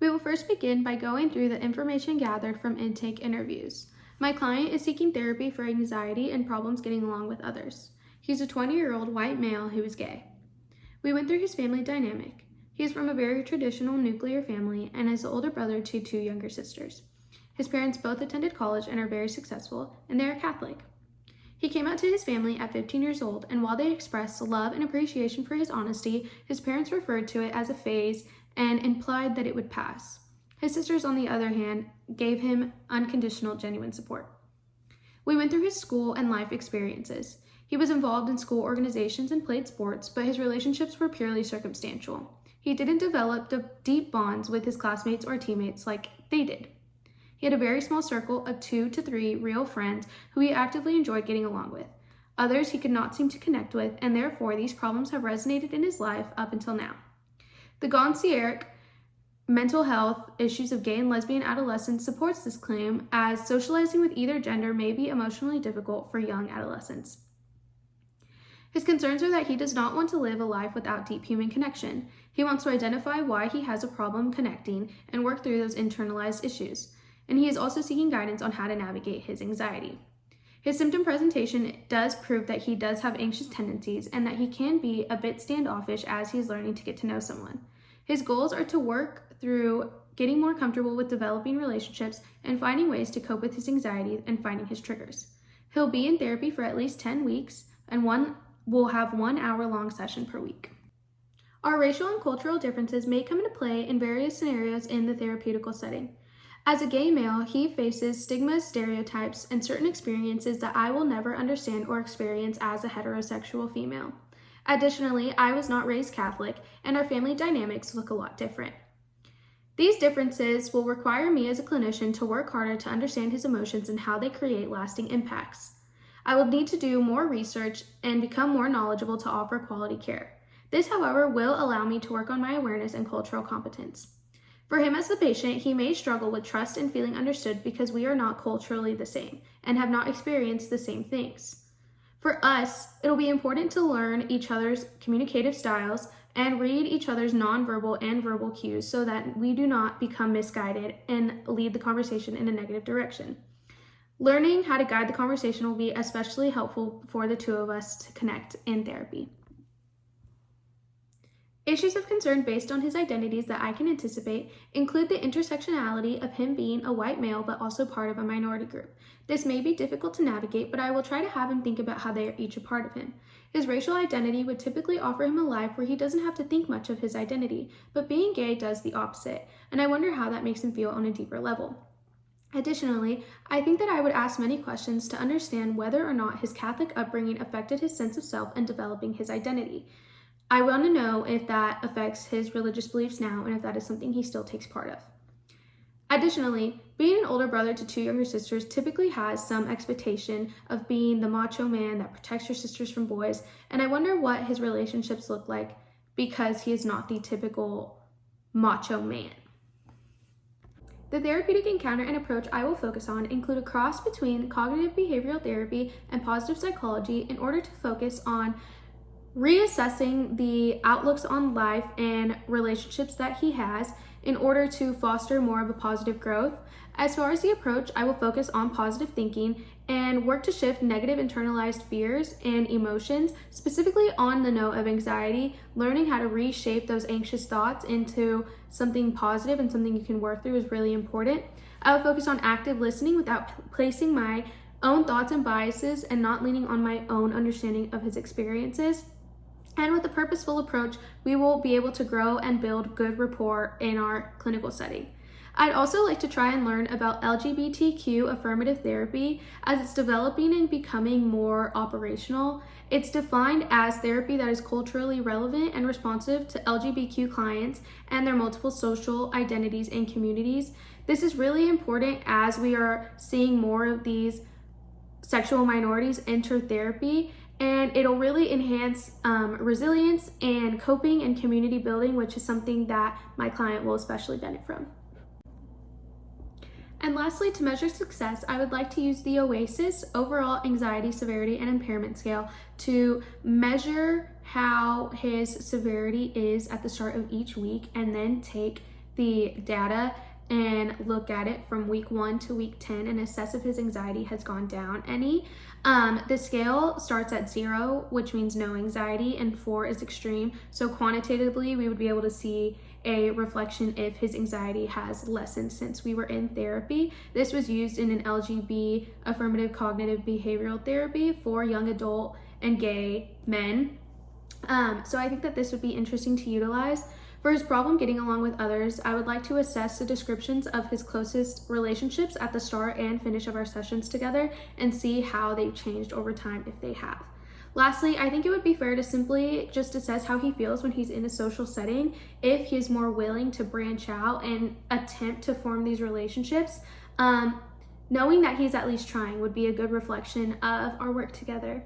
We will first begin by going through the information gathered from intake interviews. My client is seeking therapy for anxiety and problems getting along with others. He's a 20-year-old white male who is gay. We went through his family dynamic. He is from a very traditional nuclear family and is the older brother to 2 younger sisters. His parents both attended college and are very successful, and they are Catholic. He came out to his family at 15 years old, and while they expressed love and appreciation for his honesty, his parents referred to it as a phase and implied that it would pass. His sisters, on the other hand, gave him unconditional, genuine support. We went through his school and life experiences. He was involved in school organizations and played sports, but his relationships were purely circumstantial. He didn't develop deep bonds with his classmates or teammates like they did. He had a very small circle of 2 to 3 real friends who he actively enjoyed getting along with. Others he could not seem to connect with, and therefore these problems have resonated in his life up until now. The Gonsieric mental health issues of gay and lesbian adolescents supports this claim, as socializing with either gender may be emotionally difficult for young adolescents. His concerns are that he does not want to live a life without deep human connection. He wants to identify why he has a problem connecting and work through those internalized issues. And he is also seeking guidance on how to navigate his anxiety. His symptom presentation does prove that he does have anxious tendencies and that he can be a bit standoffish as he's learning to get to know someone. His goals are to work through getting more comfortable with developing relationships and finding ways to cope with his anxiety and finding his triggers. He'll be in therapy for at least 10 weeks and will have 1 hour-long session per week. Our racial and cultural differences may come into play in various scenarios in the therapeutical setting. As a gay male, he faces stigmas, stereotypes, and certain experiences that I will never understand or experience as a heterosexual female. Additionally, I was not raised Catholic, and our family dynamics look a lot different. These differences will require me as a clinician to work harder to understand his emotions and how they create lasting impacts. I will need to do more research and become more knowledgeable to offer quality care. This, however, will allow me to work on my awareness and cultural competence. For him as the patient, he may struggle with trust and feeling understood because we are not culturally the same and have not experienced the same things. For us, it'll be important to learn each other's communicative styles and read each other's nonverbal and verbal cues so that we do not become misguided and lead the conversation in a negative direction. Learning how to guide the conversation will be especially helpful for the two of us to connect in therapy. Issues of concern based on his identities that I can anticipate include the intersectionality of him being a white male but also part of a minority group. This may be difficult to navigate, but I will try to have him think about how they are each a part of him. His racial identity would typically offer him a life where he doesn't have to think much of his identity, but being gay does the opposite, and I wonder how that makes him feel on a deeper level. Additionally, I think that I would ask many questions to understand whether or not his Catholic upbringing affected his sense of self and developing his identity. I want to know if that affects his religious beliefs now and if that is something he still takes part of. Additionally, being an older brother to 2 younger sisters typically has some expectation of being the macho man that protects your sisters from boys, and I wonder what his relationships look like because he is not the typical macho man. The therapeutic encounter and approach I will focus on include a cross between cognitive behavioral therapy and positive psychology in order to focus on reassessing the outlooks on life and relationships that he has in order to foster more of a positive growth. As far as the approach, I will focus on positive thinking and work to shift negative internalized fears and emotions, specifically on the note of anxiety, learning how to reshape those anxious thoughts into something positive and something you can work through is really important. I will focus on active listening without placing my own thoughts and biases and not leaning on my own understanding of his experiences. And with a purposeful approach, we will be able to grow and build good rapport in our clinical setting. I'd also like to try and learn about LGBTQ affirmative therapy as it's developing and becoming more operational. It's defined as therapy that is culturally relevant and responsive to LGBTQ clients and their multiple social identities and communities. This is really important as we are seeing more of these sexual minorities enter therapy, and it'll really enhance resilience and coping and community building, which is something that my client will especially benefit from. And lastly, to measure success, I would like to use the OASIS, Overall Anxiety Severity and Impairment Scale, to measure how his severity is at the start of each week and then take the data and look at it from week 1 to week 10 and assess if his anxiety has gone down any. The scale starts at 0, which means no anxiety, and 4 is extreme. So quantitatively, we would be able to see a reflection if his anxiety has lessened since we were in therapy. This was used in an LGB, affirmative cognitive behavioral therapy, for young adult and gay men. So I think that this would be interesting to utilize. For his problem getting along with others, I would like to assess the descriptions of his closest relationships at the start and finish of our sessions together and see how they've changed over time if they have. Lastly, I think it would be fair to simply just assess how he feels when he's in a social setting, if he's more willing to branch out and attempt to form these relationships. Knowing that he's at least trying would be a good reflection of our work together.